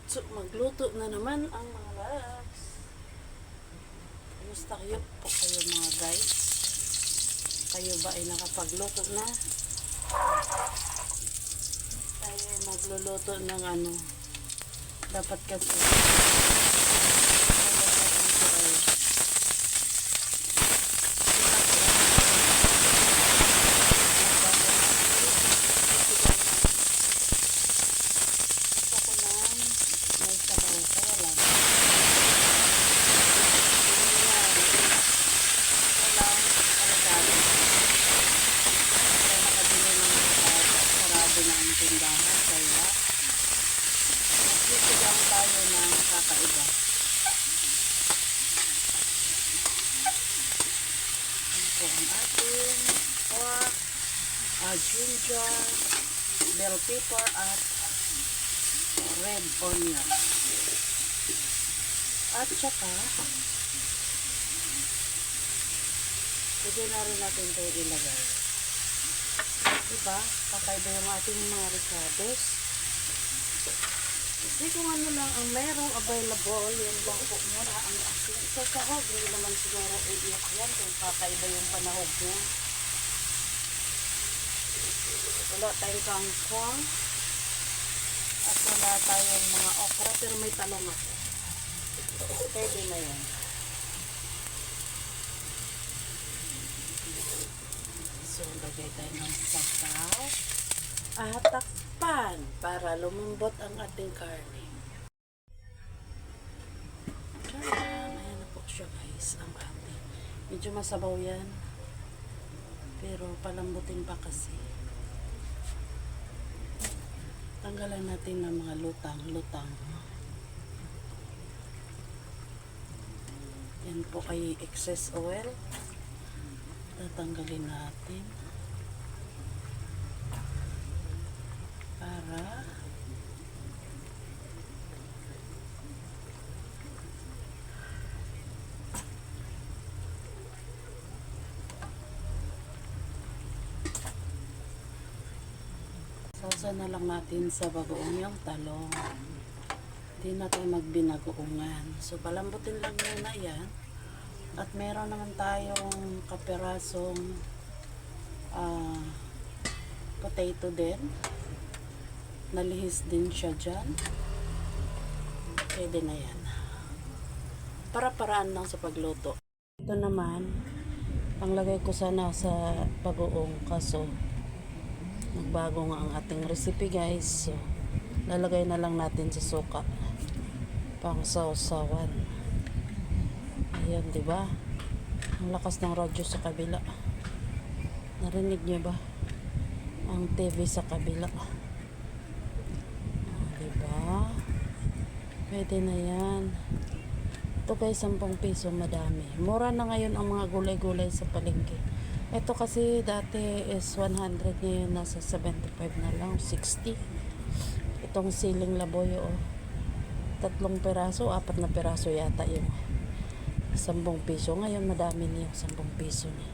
So, magluto na naman ang mga loves. Kumusta kayo po kayo mga guys? Kayo ba ay nakapagluto na? Tayo ay magluluto ng ano. Dapat kasi tindahan kaya magsisigam tayo ng kakaiba. Ito ang ating pork, ginger, bell pepper at red onion. At saka pwede na rin natin ito ilagay. Diba? Kakaiba yung ating mga ricados. Kasi kung ano lang ang merong available, yun lang po muna ang asin. Sa sahog, hindi naman siguro iiyak yan kung kakaiba yung panahog niya. Wala tayong kangkong. At wala tayong mga okra, pero may talong ako. Pwede na yan. So, lagay tayo ng sabaw at takpan para lumambot ang ating karne. Tadaan! Ayan na po siya guys, ang ating. Medyo masabaw yan. Pero palambutin pa kasi. Tanggalan natin ng mga lutang-lutang. Yan po ay excess oil. Tatanggalin natin para sausa na lang natin sa bagoong yung talong. Hindi natin magbinagoongan. So palambutin lang muna yan. At meron naman tayong kaperasong potato din. Nalihis din siya dyan. Pwede na yan. Para-paraan lang sa pagluto. Ito naman, panglagay ko sana sa bagoong kaso nagbago nga ang ating recipe guys. So, lalagay na lang natin sa suka. Pang sausawan. Ayan, diba? Ang lakas ng radyo sa kabila. Narinig niyo ba? Ang TV sa kabila. Diba? Pwede na yan. Ito guys, 10 piso madami. Mura na ngayon ang mga gulay-gulay sa palengke. Ito kasi dati is 100, ngayon nasa 75 na lang, 60. Itong siling laboyo, 3 peraso, 4 na peraso yata yung 10 piso. Ngayon madami na yung 10 piso na.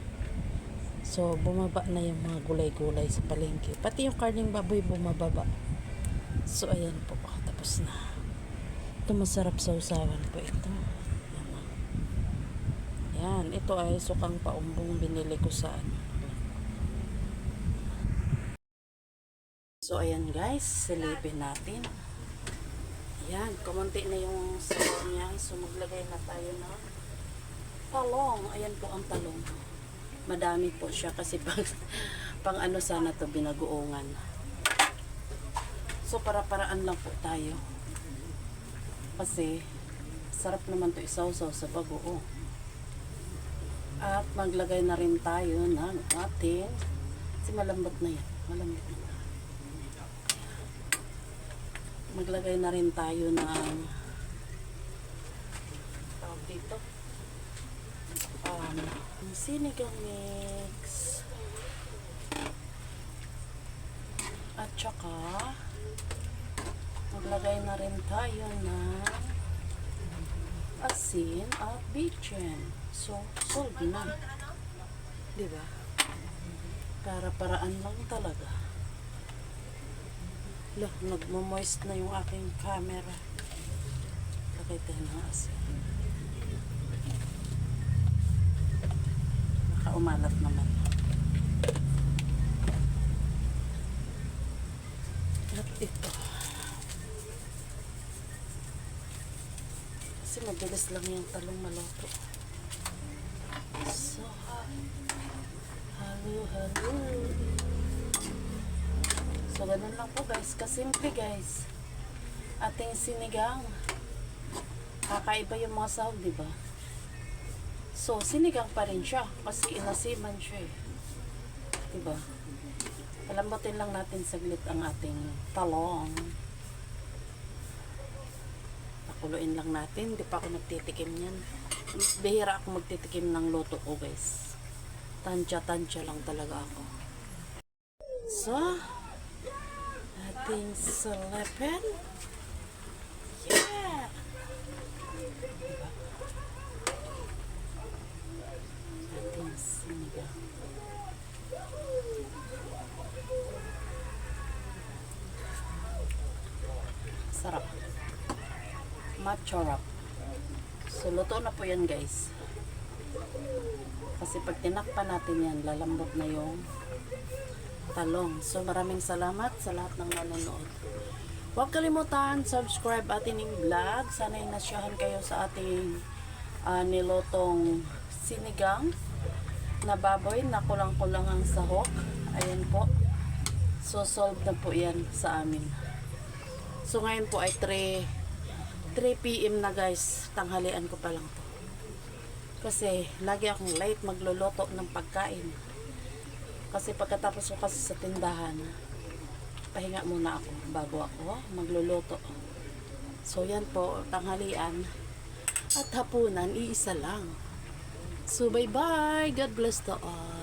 So bumaba na yung mga gulay-gulay sa palengke. Pati yung karning baboy bumababa. So ayan po, tapos na. Ito masarap sa usawan po ito. Yan, ito ay sukang paumbong binili ko sa ano. So ayan guys, silipin natin. Ayan, kumunti na yung sabaw niya. So maglagay na tayo ng talong. Ayan po ang talong. Madami po siya kasi pang ano sana to, binagoongan. So para-paraan lang po tayo. Kasi sarap naman to isawsaw sa bagoong. At maglagay na rin tayo ng ating, kasi malambot na yan. Malambot na. Maglagay na rin tayo ng tawag dito. Sinigang mix. At saka maglagay na rin tayo ng asin at bitchin. So, solve na. Diba? Para-paraan lang talaga. Loh, nagmo-moist na yung aking camera. Lagay tayo ng asin. Baka umalat naman. At ito. Kasi mabilis lang yung talong maluto. So, halo. So, ganun lang po guys. Kasimple guys. Ating sinigang. Kakaiba yung mga sahog, diba? So, sinigang pa rin siya. Kasi inasiman siya eh. Diba? Palambutin lang natin saglit ang ating talong. Pakuluin lang natin. Hindi pa ako nagtitikim yan. Bihira ako magtitikim ng luto ko guys. Tansya lang talaga ako. So, ating salepin. Yeah! Diba? Ating sinigang. Sarap. Macharap. So, luto na po yan guys. Kasi pag tinakpan natin yan, lalambot na yung talong. So, maraming salamat sa lahat ng nanonood. Huwag kalimutan, subscribe ating vlog. Sana inasyahan kayo sa ating nilotong sinigang na baboy na kulang-kulang ang sahok. Ayan po. So, solved na po yan sa amin. So, ngayon po ay 3 PM na guys. Tanghalian ko pa lang to. Kasi, lagi akong late magluluto ng pagkain. Kasi pagkatapos ko kasi sa tindahan, pahinga muna ako bago ako magluluto. So, yan po, tanghalian at hapunan, iisa lang. So, bye-bye. God bless to all.